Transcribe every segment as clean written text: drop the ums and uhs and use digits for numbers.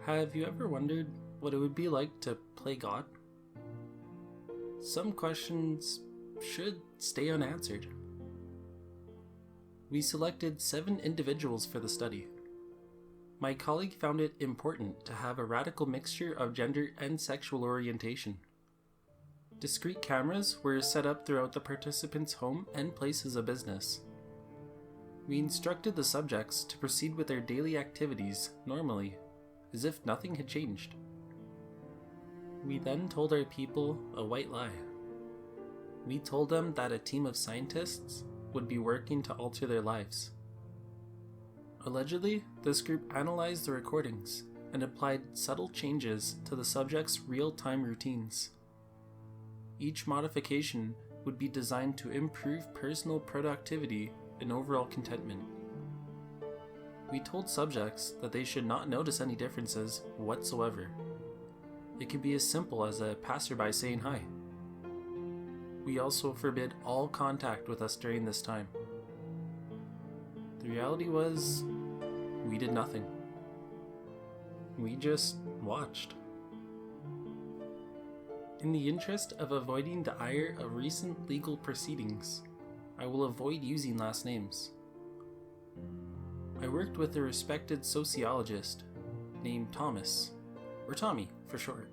Have you ever wondered what it would be like to play God? Some questions should stay unanswered. We selected 7 individuals for the study. My colleague found it important to have a radical mixture of gender and sexual orientation. Discrete cameras were set up throughout the participants' home and places of business. We instructed the subjects to proceed with their daily activities normally, as if nothing had changed. We then told our people a white lie. We told them that a team of scientists would be working to alter their lives. Allegedly, this group analyzed the recordings and applied subtle changes to the subjects' real-time routines. Each modification would be designed to improve personal productivity and overall contentment. We told subjects that they should not notice any differences whatsoever. It could be as simple as a passerby saying hi. We also forbid all contact with us during this time. The reality was, we did nothing. We just watched. In the interest of avoiding the ire of recent legal proceedings, I will avoid using last names. I worked with a respected sociologist named Thomas, or Tommy for short.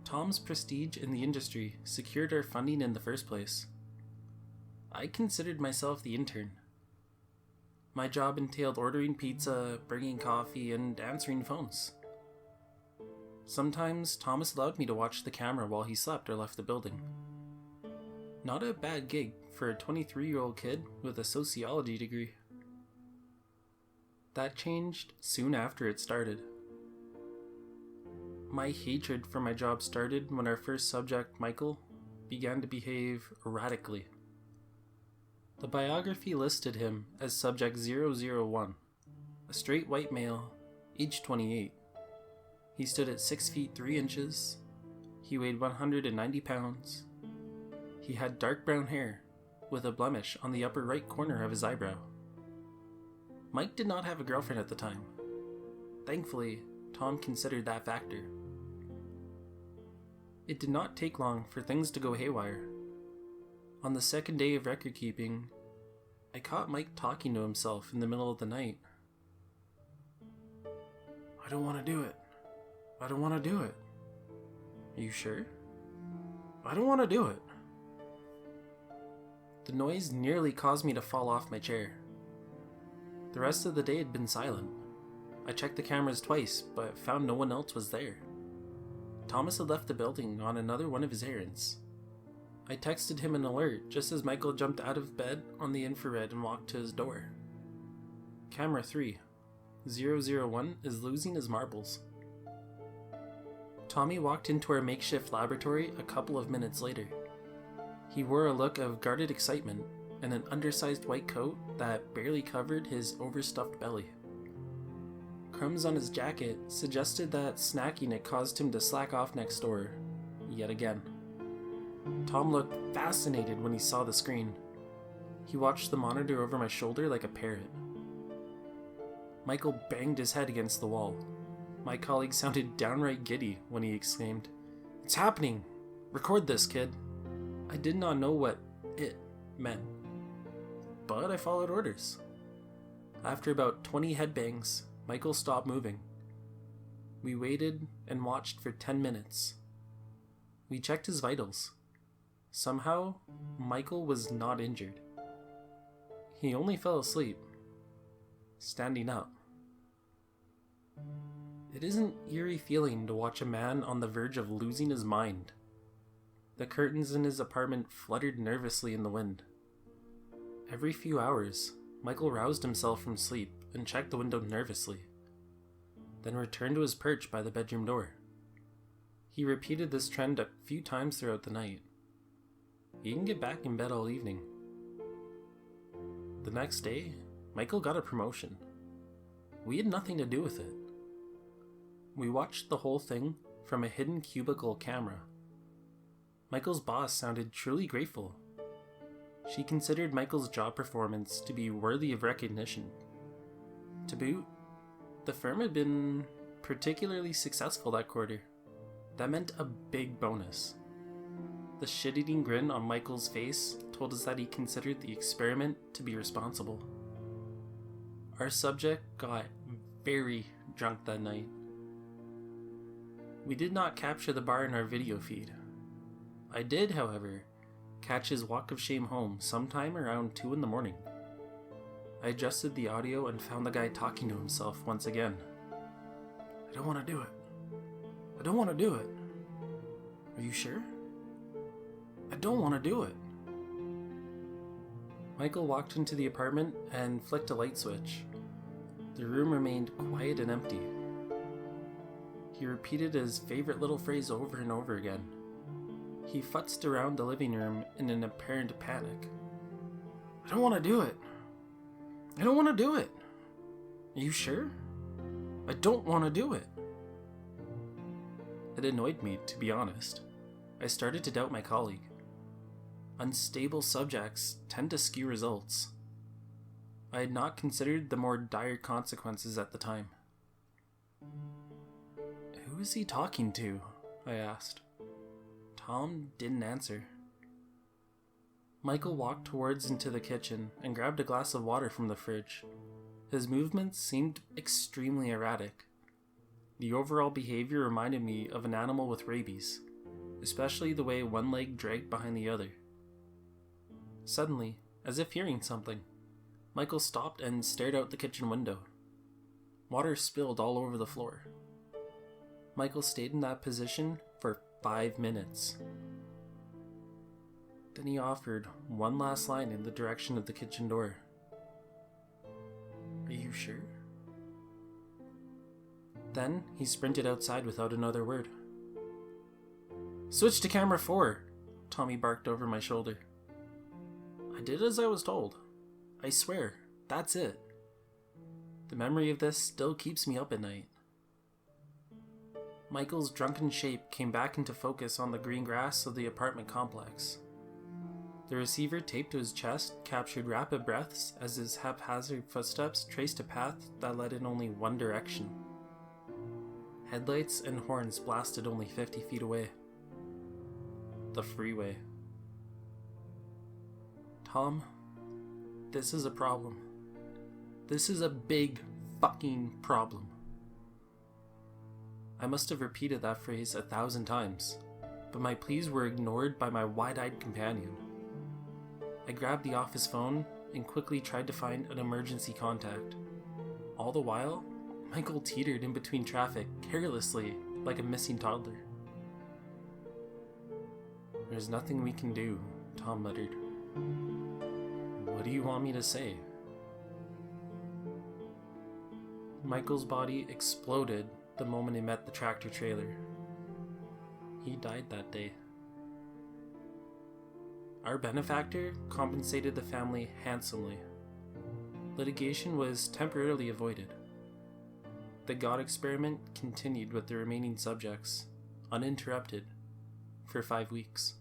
Tom's prestige in the industry secured our funding in the first place. I considered myself the intern. My job entailed ordering pizza, bringing coffee, and answering phones. Sometimes Thomas allowed me to watch the camera while he slept or left the building. Not a bad gig for a 23-year-old kid with a sociology degree. That changed soon after it started. My hatred for my job started when our first subject, Michael, began to behave erratically. The biography listed him as Subject 001, a straight white male, age 28. He stood at 6 feet 3 inches. He weighed 190 pounds. He had dark brown hair, with a blemish on the upper right corner of his eyebrow. Mike did not have a girlfriend at the time. Thankfully, Tom considered that factor. It did not take long for things to go haywire. On the second day of record keeping, I caught Mike talking to himself in the middle of the night. I don't want to do it. I don't want to do it. Are you sure? I don't want to do it. The noise nearly caused me to fall off my chair. The rest of the day had been silent. I checked the cameras twice, but found no one else was there. Thomas had left the building on another one of his errands. I texted him an alert just as Michael jumped out of bed on the infrared and walked to his door. Camera 3, 001 is losing his marbles. Tommy walked into our makeshift laboratory a couple of minutes later. He wore a look of guarded excitement and an undersized white coat that barely covered his overstuffed belly. Crumbs on his jacket suggested that snacking had caused him to slack off next door, yet again. Tom looked fascinated when he saw the screen. He watched the monitor over my shoulder like a parrot. Michael banged his head against the wall. My colleague sounded downright giddy when he exclaimed, "It's happening! Record this, kid!" I did not know what it meant, but I followed orders. After about 20 headbangs, Michael stopped moving. We waited and watched for 10 minutes. We checked his vitals. Somehow, Michael was not injured. He only fell asleep, standing up. It is an eerie feeling to watch a man on the verge of losing his mind. The curtains in his apartment fluttered nervously in the wind. Every few hours, Michael roused himself from sleep and checked the window nervously, then returned to his perch by the bedroom door. He repeated this trend a few times throughout the night. He didn't get back in bed all evening. The next day, Michael got a promotion. We had nothing to do with it. We watched the whole thing from a hidden cubicle camera. Michael's boss sounded truly grateful. She considered Michael's job performance to be worthy of recognition. To boot, the firm had been particularly successful that quarter. That meant a big bonus. The shit-eating grin on Michael's face told us that he considered the experiment to be responsible. Our subject got very drunk that night. We did not capture the bar in our video feed. I did, however, catch his walk of shame home sometime around 2 in the morning. I adjusted the audio and found the guy talking to himself once again. I don't want to do it. I don't want to do it. Are you sure? I don't want to do it. Michael walked into the apartment and flicked a light switch. The room remained quiet and empty. He repeated his favorite little phrase over and over again. He futzed around the living room in an apparent panic. I don't want to do it. I don't want to do it. Are you sure? I don't want to do it. It annoyed me, to be honest. I started to doubt my colleague. Unstable subjects tend to skew results. I had not considered the more dire consequences at the time. Who is he talking to? I asked. Tom didn't answer. Michael walked towards into the kitchen and grabbed a glass of water from the fridge. His movements seemed extremely erratic. The overall behavior reminded me of an animal with rabies, especially the way one leg dragged behind the other. Suddenly, as if hearing something, Michael stopped and stared out the kitchen window. Water spilled all over the floor. Michael stayed in that position for 5 minutes. Then he offered one last line in the direction of the kitchen door. Are you sure? Then he sprinted outside without another word. Switch to camera 4, Tommy barked over my shoulder. I did as I was told. I swear, that's it. The memory of this still keeps me up at night. Michael's drunken shape came back into focus on the green grass of the apartment complex. The receiver taped to his chest captured rapid breaths as his haphazard footsteps traced a path that led in only one direction. Headlights and horns blasted only 50 feet away. The freeway. Tom, this is a problem. This is a big fucking problem. I must have repeated that phrase 1,000 times, but my pleas were ignored by my wide-eyed companion. I grabbed the office phone and quickly tried to find an emergency contact. All the while, Michael teetered in between traffic carelessly like a missing toddler. There's nothing we can do, Tom muttered. What do you want me to say? Michael's body exploded the moment he met the tractor trailer. He died that day. Our benefactor compensated the family handsomely. Litigation was temporarily avoided. The God experiment continued with the remaining subjects, uninterrupted, for 5 weeks.